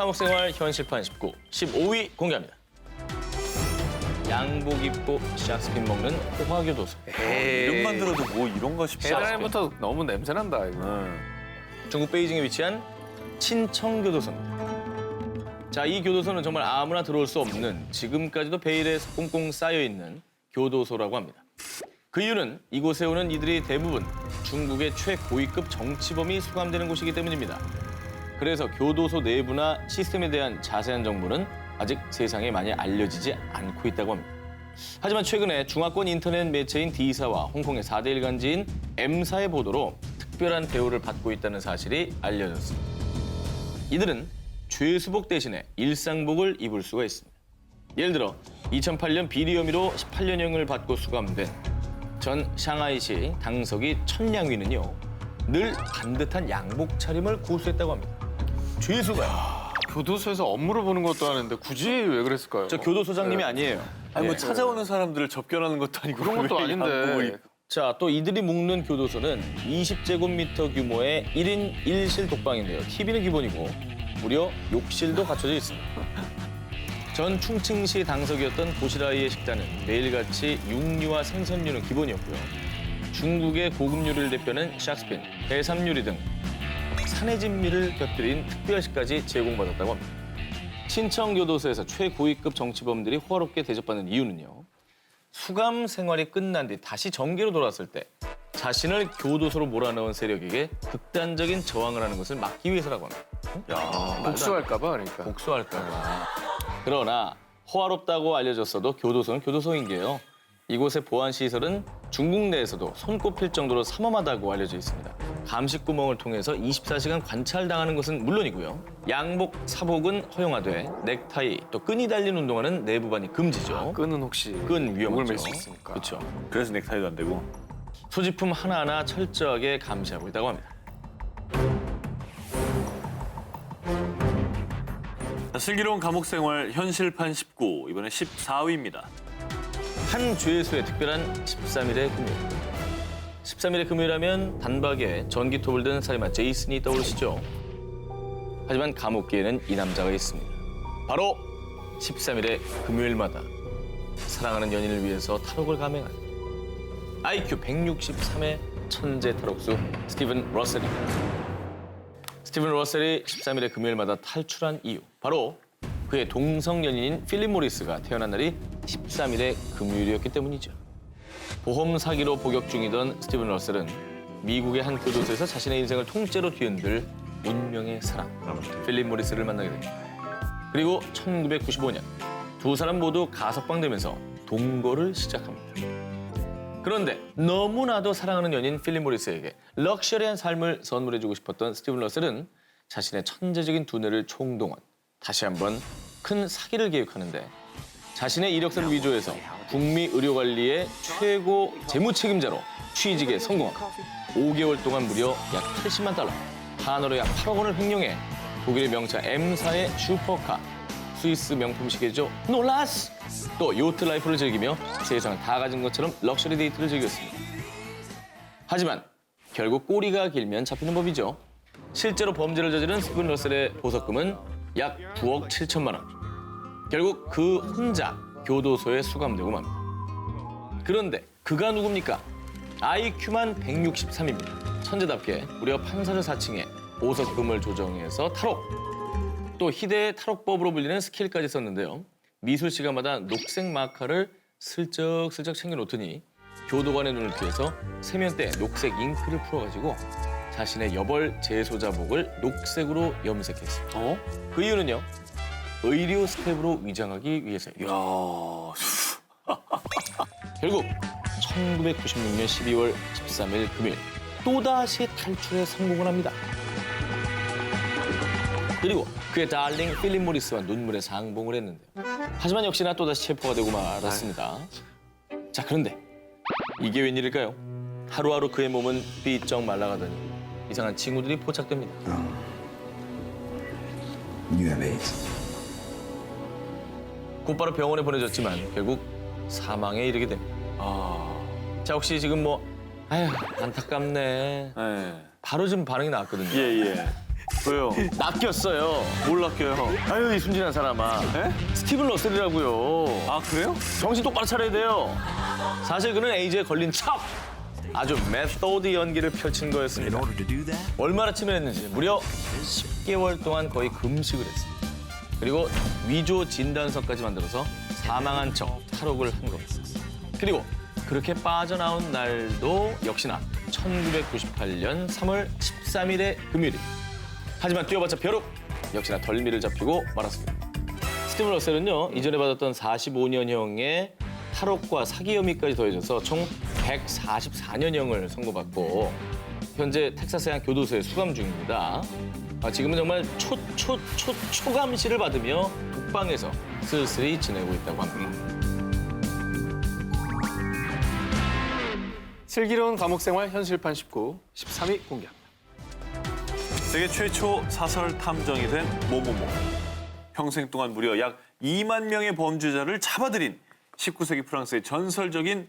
감옥생활 현실판 19, 15위 공개합니다. 양복 입고 샥스핀 먹는 호화교도소. 이름만 들어도 뭐 이런 거 싶지 않아. 해달부터 너무 냄새난다 이거. 중국 베이징에 위치한 친청교도소입니다. 자, 이 교도소는 정말 아무나 들어올 수 없는 지금까지도 베일에 꽁꽁 쌓여있는 교도소라고 합니다. 그 이유는 이곳에 오는 이들이 대부분 중국의 최고위급 정치범이 수감되는 곳이기 때문입니다. 그래서 교도소 내부나 시스템에 대한 자세한 정보는 아직 세상에 많이 알려지지 않고 있다고 합니다. 하지만 최근에 중화권 인터넷 매체인 D사와 홍콩의 4대 일간지인 M사의 보도로 특별한 대우를 받고 있다는 사실이 알려졌습니다. 이들은 죄수복 대신에 일상복을 입을 수가 있습니다. 예를 들어 2008년 비리 혐의로 18년형을 받고 수감된 전 샹하이시 당서기 천량위는요. 늘 반듯한 양복 차림을 고수했다고 합니다. 죄수가요. 교도소에서 업무를 보는 것도 하는데 굳이 왜 그랬을까요? 저 교도소장님이 아니에요. 아니 뭐 네. 찾아오는 사람들을 접견하는 것도 아니고 그런 것도 왜 아닌데. 양복을 입- 자, 또 이들이 묵는 교도소는 20제곱미터 규모의 1인 1실 독방인데요. TV는 기본이고 무려 욕실도 갖춰져 있습니다. 전 충칭시 당석이었던 고시라이의 식단은 매일같이 육류와 생선류는 기본이었고요. 중국의 고급 요리를 대표하는 샥스핀, 해삼 요리 등 산의 진미를 곁들인 특별식까지 제공받았다고 합니다. 친청교도소에서 최고위급 정치범들이 호화롭게 대접받는 이유는요. 수감 생활이 끝난 뒤 다시 정계로 돌아왔을 때 자신을 교도소로 몰아넣은 세력에게 극단적인 저항을 하는 것을 막기 위해서라고 합니다. 복수할까봐 그러니까. 복수할까. 그러나 호화롭다고 알려졌어도 교도소는 교도소인 게요. 이곳의 보안시설은 중국 내에서도 손꼽힐 정도로 삼엄하다고 알려져 있습니다. 감식구멍을 통해서 24시간 관찰당하는 것은 물론이고요. 양복, 사복은 허용하되 넥타이, 또 끈이 달린 운동화는 내부반이 금지죠. 끈은 혹시 끈 욕을 위험하죠. 맬 수 있으니까. 그렇죠. 그래서 넥타이도 안 되고. 소지품 하나하나 철저하게 감시하고 있다고 합니다. 자, 슬기로운 감옥 생활 현실판 19 이번에 14위입니다. 한 죄수의 특별한 13일의 금요일. 13일의 금요일하면 단박에 전기톱을 든 살인마 제이슨이 떠오르시죠. 하지만 감옥계에는 이 남자가 있습니다. 바로 13일의 금요일마다 사랑하는 연인을 위해서 탈옥을 감행한 IQ 163의 천재 탈옥수 스티븐 러셀입니다. 스티븐 러셀이 13일의 금요일마다 탈출한 이유. 바로 그의 동성 연인인 필립 모리스가 태어난 날이 13일의 금요일이었기 때문이죠. 보험 사기로 복역 중이던 스티븐 러셀은 미국의 한 교도소에서 자신의 인생을 통째로 뒤흔들 운명의 사랑, 필립 모리스를 만나게 됩니다. 그리고 1995년 두 사람 모두 가석방되면서 동거를 시작합니다. 그런데 너무나도 사랑하는 연인 필립 모리스에게 럭셔리한 삶을 선물해주고 싶었던 스티븐 러셀은 자신의 천재적인 두뇌를 총동원, 다시 한번 큰 사기를 계획하는데 자신의 이력서를 위조해서 북미 의료관리의 최고 재무 책임자로 취직에 성공합니다. 5개월 동안 무려 약 80만 달러, 한화로 약 8억 원을 횡령해 독일의 명차 M사의 슈퍼카, 스위스 명품 시계죠 놀라스! 또 요트 라이프를 즐기며 세상을 다 가진 것처럼 럭셔리 데이트를 즐겼습니다. 하지만 결국 꼬리가 길면 잡히는 법이죠. 실제로 범죄를 저지른 스티븐 러셀의 보석금은 약 9억 7천만 원. 결국 그 혼자 교도소에 수감되고 맙니다. 그런데 그가 누굽니까? IQ만 163입니다. 천재답게 무려 판사를 사칭해 보석금을 조정해서 탈옥. 또 희대의 탈옥법으로 불리는 스킬까지 썼는데요. 미술 시간마다 녹색 마카를 슬쩍슬쩍 챙겨놓더니 교도관의 눈을 피해서 세면대에 녹색 잉크를 풀어가지고 자신의 여벌 재소자복을 녹색으로 염색했습니다. 그 이유는요. 의료 스텝으로 위장하기 위해서예요. 결국 1996년 12월 13일 금요일 또다시 탈출에 성공을 합니다. 그리고 그의 달링 필립 모리스와 눈물의 상봉을 했는데요. 하지만 역시나 또다시 체포가 되고 말았습니다. 자, 그런데 이게 웬일일까요? 하루하루 그의 몸은 삐쩍 말라가더니 이상한 징후들이 포착됩니다. You have AIDS. 곧바로 병원에 보내졌지만 결국 사망에 이르게 됩니다. 자, 혹시 지금 뭐 아휴 안타깝네. 네. 바로 지금 반응이 나왔거든요. 예. 왜요? 낚였어요. 뭘 낚여요? 아유 이 순진한 사람아. 에? 스티븐 러셀이라고요. 아, 그래요? 정신 똑바로 차려야 돼요. 사실 그는 에이즈에 걸린 척 아주 메소드 연기를 펼친 거였습니다. 얼마나 치밀했는지 무려 10개월 동안 거의 금식을 했습니다. 그리고 위조 진단서까지 만들어서 사망한 척 탈옥을 한 겁니다. 그리고 그렇게 빠져나온 날도 역시나 1998년 3월 13일의 금요일입니다. 하지만 뛰어봤자 벼룩 역시나 덜미를 잡히고 말았습니다. 스티븐 러셀은요 이전에 받았던 45년형의 탈옥과 사기 혐의까지 더해져서 총 144년형을 선고받고 현재 텍사스의 한 교도소에 수감 중입니다. 지금은 정말 초감시를 받으며 북방에서 쓸쓸히 지내고 있다고 합니다. 슬기로운 감옥 생활 현실판 19, 13위 공개합니다. 세계 최초 사설 탐정이 된 모모모. 평생 동안 무려 약 2만 명의 범죄자를 잡아들인 19세기 프랑스의 전설적인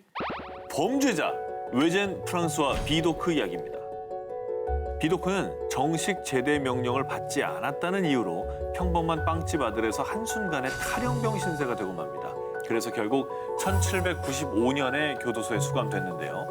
범죄자 외젠 프랑스와 비도크 이야기입니다. 비도크는 정식 제대 명령을 받지 않았다는 이유로 평범한 빵집 아들에서 한순간에 탈영병 신세가 되고 맙니다. 그래서 결국 1795년에 교도소에 수감됐는데요.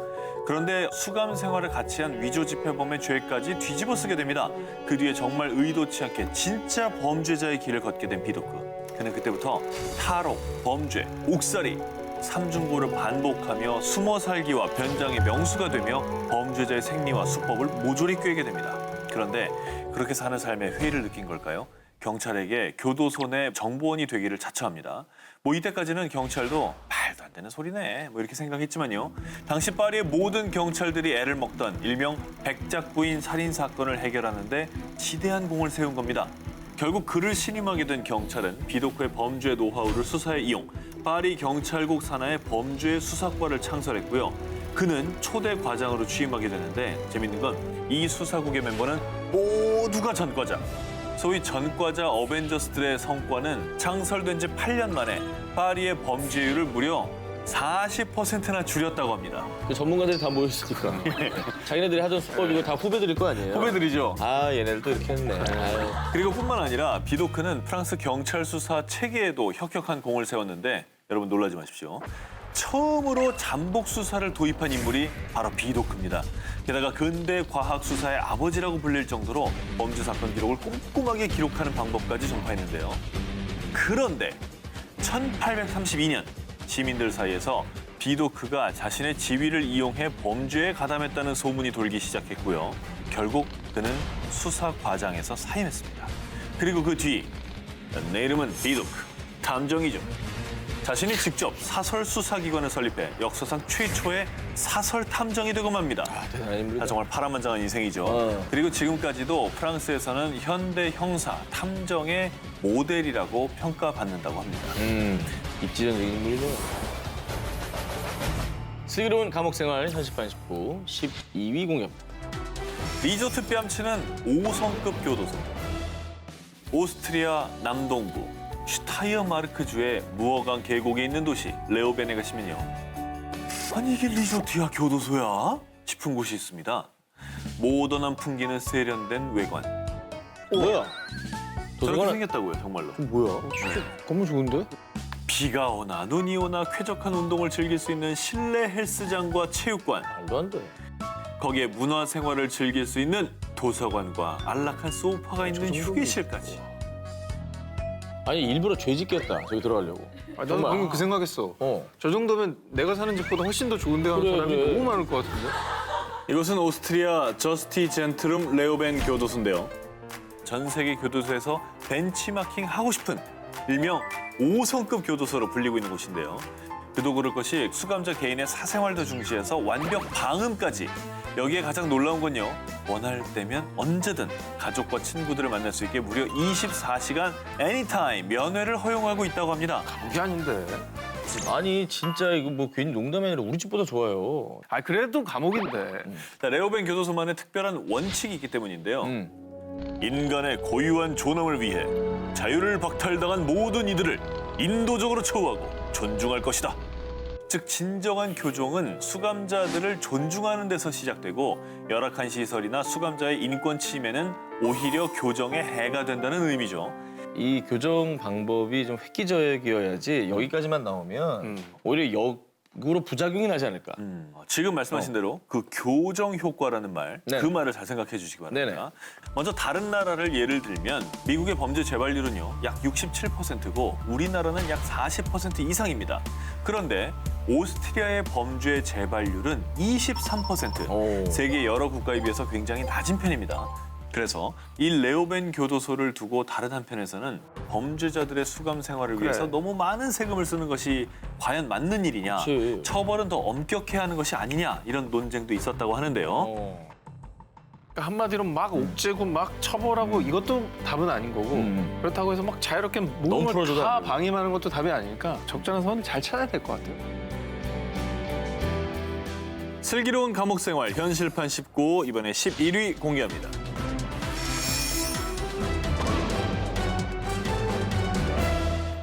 그런데 수감 생활을 같이 한 위조 집회범의 죄까지 뒤집어 쓰게 됩니다. 그 뒤에 정말 의도치 않게 진짜 범죄자의 길을 걷게 된 비도크. 그는 그때부터 탈옥, 범죄, 옥살이, 삼중고를 반복하며 숨어 살기와 변장의 명수가 되며 범죄자의 생리와 수법을 모조리 꿰게 됩니다. 그런데 그렇게 사는 삶에 회의를 느낀 걸까요? 경찰에게 교도소 내 정보원이 되기를 자처합니다. 이때까지는 경찰도 말도 안 되는 소리네 이렇게 생각했지만요. 당시 파리의 모든 경찰들이 애를 먹던 일명 백작부인 살인 사건을 해결하는데 지대한 공을 세운 겁니다. 결국 그를 신임하게 된 경찰은 비도크의 범죄 노하우를 수사에 이용 파리 경찰국 산하의 범죄 수사과를 창설했고요. 그는 초대 과장으로 취임하게 되는데 재밌는 건 이 수사국의 멤버는 모두가 전과자. 소위 전과자 어벤져스들의 성과는 창설된 지 8년 만에 파리의 범죄율을 무려 40%나 줄였다고 합니다. 그 전문가들이 다 모였으니까 자기네들이 하던 수법이고 다 후배들일 거 아니에요? 후배들이죠. 아 얘네들도 이렇게 했네. 아유. 그리고 뿐만 아니라 비도크는 프랑스 경찰 수사 체계에도 혁혁한 공을 세웠는데 여러분 놀라지 마십시오. 처음으로 잠복 수사를 도입한 인물이 바로 비도크입니다. 게다가 근대 과학 수사의 아버지라고 불릴 정도로 범죄 사건 기록을 꼼꼼하게 기록하는 방법까지 전파했는데요. 그런데 1832년 시민들 사이에서 비도크가 자신의 지위를 이용해 범죄에 가담했다는 소문이 돌기 시작했고요. 결국 그는 수사과장에서 사임했습니다. 그리고 그 뒤 내 이름은 비도크, 탐정이죠. 자신이 직접 사설 수사기관을 설립해 역사상 최초의 사설 탐정이 되고 맙니다. 대단한 인물이다. 정말 파란만장한 인생이죠. 그리고 지금까지도 프랑스에서는 현대 형사, 탐정의 모델이라고 평가받는다고 합니다. 입지전적인 인물이네요. 슬기로운 감옥생활 현실판 19, 12위 공개합니다. 리조트 뺨치는 5성급 교도소. 오스트리아 남동부 슈타이어마르크주의 무어강 계곡에 있는 도시 레오벤에 가시면요. 아니 이게 리조트야 교도소야? 싶은 곳이 있습니다. 모던한 풍기는 세련된 외관. 뭐야? 저렇게 생겼다고요 정말로. 뭐야? 너무 좋은데? 비가 오나 눈이 오나 쾌적한 운동을 즐길 수 있는 실내 헬스장과 체육관. 말도 안 돼. 거기에 문화 생활을 즐길 수 있는 도서관과 안락한 소파가 있는 휴게실까지. 아니 일부러 죄 짓겠다. 저기 들어가려고. 나도 정말. 방금 그 생각했어. 어. 저 정도면 내가 사는 집보다 훨씬 더 좋은 데 가는 그래, 사람이 그래. 너무 많을 것 같은데? 이곳은 오스트리아 저스티 젠트룸 레오벤 교도소인데요. 전 세계 교도소에서 벤치마킹 하고 싶은 일명 5성급 교도소로 불리고 있는 곳인데요. 그도 그럴 것이 수감자 개인의 사생활도 중시해서 완벽 방음까지. 여기에 가장 놀라운 건요. 원할 때면 언제든 가족과 친구들을 만날 수 있게 무려 24시간 애니타임 면회를 허용하고 있다고 합니다. 그게 아닌데. 아니 진짜 이거 뭐 괜히 농담이 아니라 우리 집보다 좋아요. 아 그래도 감옥인데. 자, 레오벤 교도소만의 특별한 원칙이 있기 때문인데요. 음. 인간의 고유한 존엄을 위해 자유를 박탈당한 모든 이들을 인도적으로 처우하고 존중할 것이다. 즉 진정한 교종은 수감자들을 존중하는 데서 시작되고 열악한 시설이나 수감자의 인권 침해는 오히려 교정에 해가 된다는 의미죠. 이 교정 방법이 좀 획기적이어야지 여기까지만 나오면 오히려 역으로 부작용이 나지 않을까. 지금 말씀하신 대로 그 교정 효과라는 말, 네. 그 말을 잘 생각해 주시기 바랍니다. 네네. 먼저 다른 나라를 예를 들면 미국의 범죄 재발률은요 약 67%고 우리나라는 약 40% 이상입니다. 그런데 오스트리아의 범죄 재발률은 23%. 오. 세계 여러 국가에 비해서 굉장히 낮은 편입니다. 그래서 이 레오벤 교도소를 두고 다른 한편에서는 범죄자들의 수감 생활을 위해서 너무 많은 세금을 쓰는 것이 과연 맞는 일이냐, 그치. 처벌은 더 엄격해야 하는 것이 아니냐 이런 논쟁도 있었다고 하는데요. 그러니까 한마디로 막 옥죄고 막 처벌하고 이것도 답은 아닌 거고 그렇다고 해서 막 자유롭게 모든 풀어줘도 걸다 안 되고. 방임하는 것도 답이 아니니까 적절한 선을 잘 찾아야 될 것 같아요. 슬기로운 감옥 생활 현실판 19 이번에 11위 공개합니다.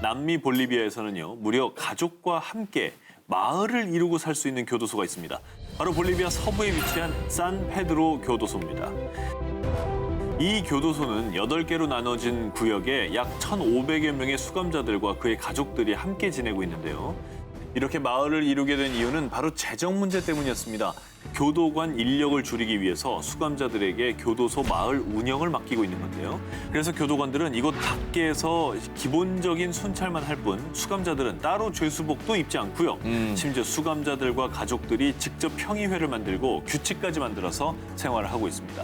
남미 볼리비아에서는요 무려 가족과 함께 마을을 이루고 살 수 있는 교도소가 있습니다. 바로 볼리비아 서부에 위치한 산페드로 교도소입니다. 이 교도소는 8개로 나눠진 구역에 약 1,500여 명의 수감자들과 그의 가족들이 함께 지내고 있는데요. 이렇게 마을을 이루게 된 이유는 바로 재정 문제 때문이었습니다. 교도관 인력을 줄이기 위해서 수감자들에게 교도소 마을 운영을 맡기고 있는 건데요. 그래서 교도관들은 이곳 밖에서 기본적인 순찰만 할 뿐 수감자들은 따로 죄수복도 입지 않고요. 심지어 수감자들과 가족들이 직접 평의회를 만들고 규칙까지 만들어서 생활을 하고 있습니다.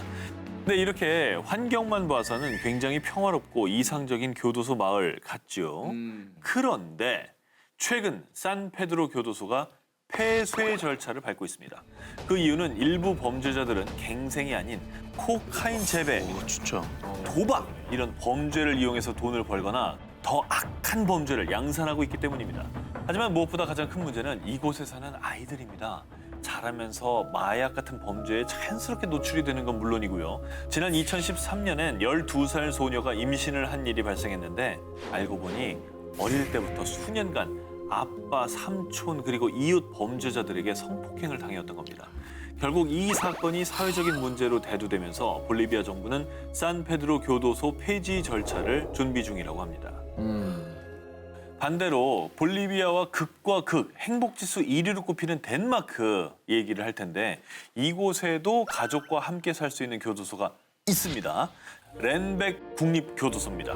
근데 이렇게 환경만 봐서는 굉장히 평화롭고 이상적인 교도소 마을 같죠. 그런데 최근 산페드로 교도소가 폐쇄 절차를 밟고 있습니다. 그 이유는 일부 범죄자들은 갱생이 아닌 코카인 재배, 진짜. 도박 이런 범죄를 이용해서 돈을 벌거나 더 악한 범죄를 양산하고 있기 때문입니다. 하지만 무엇보다 가장 큰 문제는 이곳에 사는 아이들입니다. 자라면서 마약 같은 범죄에 자연스럽게 노출이 되는 건 물론이고요. 지난 2013년엔 12살 소녀가 임신을 한 일이 발생했는데 알고 보니 어릴 때부터 수년간 아빠, 삼촌 그리고 이웃 범죄자들에게 성폭행을 당해왔던 겁니다. 결국 이 사건이 사회적인 문제로 대두되면서 볼리비아 정부는 산페드로 교도소 폐지 절차를 준비 중이라고 합니다. 반대로 볼리비아와 극과 극, 행복지수 1위로 꼽히는 덴마크 얘기를 할 텐데 이곳에도 가족과 함께 살 수 있는 교도소가 있습니다. 렌벡 국립교도소입니다.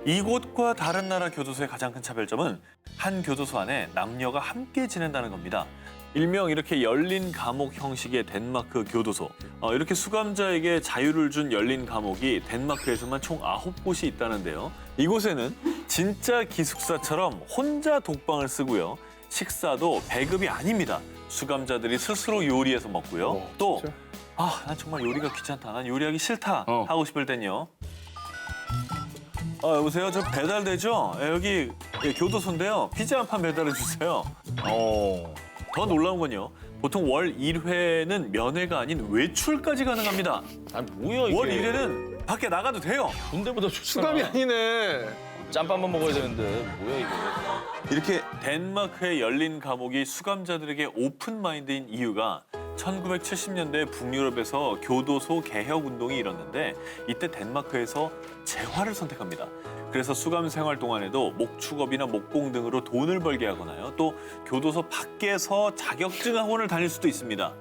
이곳과 다른 나라 교도소의 가장 큰 차별점은 한 교도소 안에 남녀가 함께 지낸다는 겁니다. 일명 이렇게 열린 감옥 형식의 덴마크 교도소. 이렇게 수감자에게 자유를 준 열린 감옥이 덴마크에서만 총 9곳이 있다는데요. 이곳에는 진짜 기숙사처럼 혼자 독방을 쓰고요. 식사도 배급이 아닙니다. 수감자들이 스스로 요리해서 먹고요. 또, 난 정말 요리가 귀찮다. 난 요리하기 싫다. 하고 싶을 땐요. 여보세요? 저 배달되죠? 여기 교도소인데요. 피자 한 판 배달해 주세요. 더 놀라운 건요. 보통 월 1회는 면회가 아닌 외출까지 가능합니다. 아니 뭐야 이게. 월 1회는 밖에 나가도 돼요. 군대보다 좋잖아. 수감이 아니네. 짬밥만 먹어야 되는데 뭐야 이게. 이렇게 덴마크의 열린 감옥이 수감자들에게 오픈 마인드인 이유가 1970년대 북유럽에서 교도소 개혁 운동이 일었는데 이때 덴마크에서 재활을 선택합니다. 그래서 수감 생활 동안에도 목축업이나 목공 등으로 돈을 벌게 하거나요. 또 교도소 밖에서 자격증 학원을 다닐 수도 있습니다.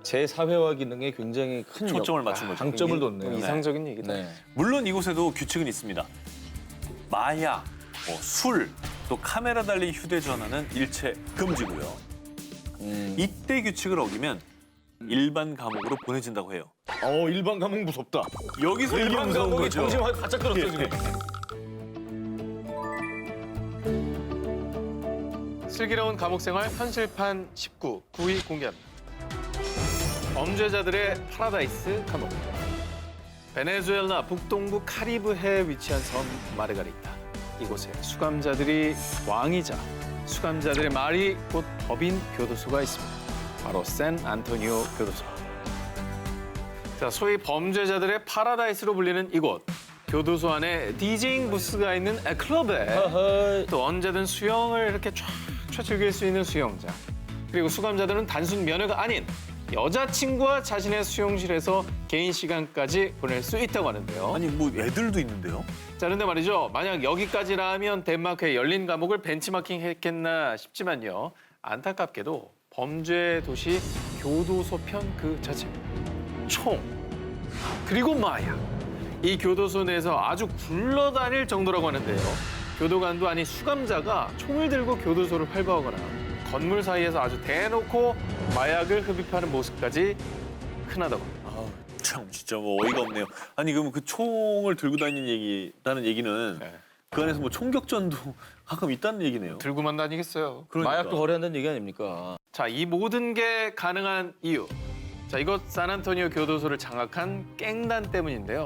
제 사회화 기능에 굉장히 큰 초점을 맞춘 거죠. 장점을 뒀네요. 이상적인 얘기다. 네. 물론 이곳에도 규칙은 있습니다. 마약, 술, 또 카메라 달린 휴대전화는 일체 금지고요. 이때 규칙을 어기면 일반 감옥으로 보내진다고 해요. 일반 감옥 무섭다. 여기서 일반 무서운 감옥이 거죠. 정신 바짝 들었어 지금. 슬기로운 감옥 생활 현실판 19 9위 공개합니다. 범죄자들의 파라다이스 감옥. 베네수엘라 북동부 카리브해에 위치한 섬 마르가리타. 이곳에 수감자들이 왕이자 수감자들의 말이 곧 법인 교도소가 있습니다. 바로 샌 안토니오 교도소. 자, 소위 범죄자들의 파라다이스로 불리는 이곳. 교도소 안에 디제잉 부스가 있는 클럽에 또 언제든 수영을 이렇게 쫙 춤춰 즐길 수 있는 수영장. 그리고 수감자들은 단순 면회가 아닌 여자친구와 자신의 수용실에서 개인 시간까지 보낼 수 있다고 하는데요. 아니 뭐 애들도 있는데요? 자, 그런데 말이죠. 만약 여기까지라면 덴마크의 열린 감옥을 벤치마킹 했겠나 싶지만요. 안타깝게도 범죄 도시 교도소 편 그 자체입니다. 총, 그리고 마약. 이 교도소 내에서 아주 굴러다닐 정도라고 하는데요. 교도관도 아닌 수감자가 총을 들고 교도소를 활보하거나 건물 사이에서 아주 대놓고 마약을 흡입하는 모습까지 흔하다고 합니다. 아, 참 진짜 뭐 어이가 없네요. 아니 그럼 그 총을 들고 다니는 얘기는 네. 그 안에서 뭐 총격전도 가끔 있다는 얘기네요. 들고만 다니겠어요. 그러니까. 마약도 거래한다는 얘기 아닙니까? 자, 이 모든 게 가능한 이유. 자, 이것 샌안토니오 교도소를 장악한 깽단 때문인데요.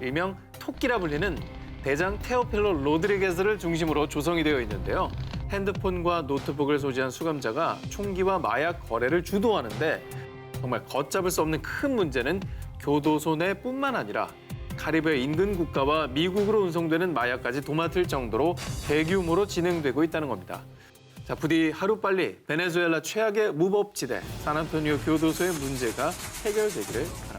일명 토끼라 불리는 대장 테오필로 로드리게즈를 중심으로 조성이 되어 있는데요. 핸드폰과 노트북을 소지한 수감자가 총기와 마약 거래를 주도하는데 정말 걷잡을 수 없는 큰 문제는 교도소 내뿐만 아니라 카리브해 인근 국가와 미국으로 운송되는 마약까지 도맡을 정도로 대규모로 진행되고 있다는 겁니다. 자, 부디 하루빨리 베네수엘라 최악의 무법지대 샌안토니오 교도소의 문제가 해결되기를 바랍니다.